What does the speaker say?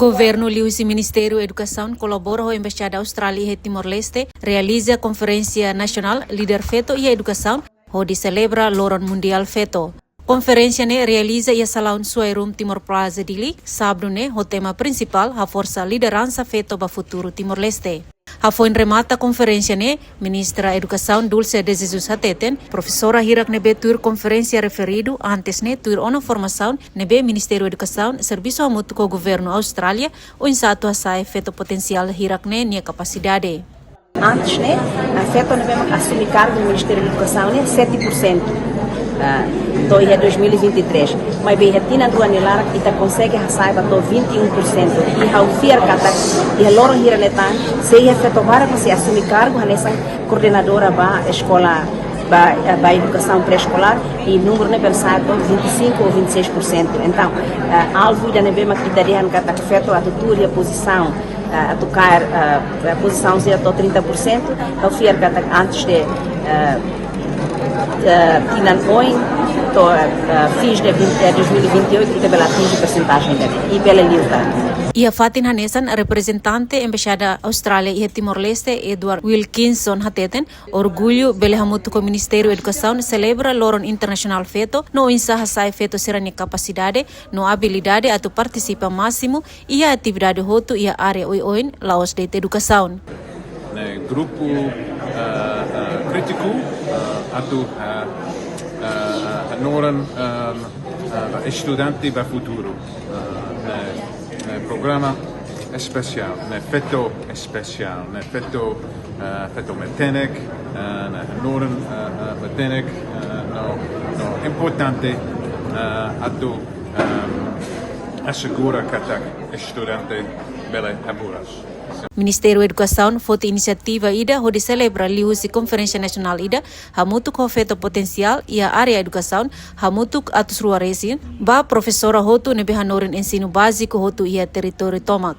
Governo Liusi Ministério da Educação colabora com a Embaixada Austrália e Timor-Leste, realiza a Conferência Nacional Líder Feto e Educação, onde celebra Loron Mundial Feto. Conferência ne realiza ia salão Suairum Timor Plaza Dili, sábado ne, o tema principal, a força liderança feto para futuro Timor-Leste. A foi remata a conferência ne, Ministra da Educação Dulce de Jesus Hateten, professora Hirak nebe tur conferência referido antes ne tur ona formação nebe Ministério da Educação, serviço mútuo com o governo Austrália, o insato a sai feto potencial Hirak ne nia capacidade. Antes, né, a FETO devemos assumir cargo do Ministério da Educação, né, 7%. Então, é 2023. Mas bem, retina do anelar e tá consegue saiba do 21%. E ao fiar kata e a loro hira netan, se é FETO para você assumir cargo nessa coordenadora ba escola ba educação pré-escolar e número ne pensado 25 ou 26%. Então, alvo da nebema que daria kata FETO a tutura e a posição a tocar a posição de 30%, ao fiar kata antes de Tinan Oin, fins de 2028, que ela atinge a percentagem dele, e pela livre. E a Fatin Hanesan, representante Embaixada Austrália e Timor-Leste, Edward Wilkinson Hateten, orgulho belehamuto com o Ministério da Educação, celebra Loron Internacional Feto, no ensaio sai feto serani capacidade, no habilidade a participa máximo e a atividade roto e a área oin laos de educação. Grupo crítico atau Noran estudante para futuro. Programa especial, feto especial, feto metenek, Noran metenek, no importante atau assegura katak estudante bela apuras. Ministério da Educação foi iniciativa ida onde celebra Liusi Conferência Nacional ida hamutuk ho feto potencial e a área educação hamutuk atus ruaresin ba professora hotu nebe hanorin ensino básico hotu ia território tomak.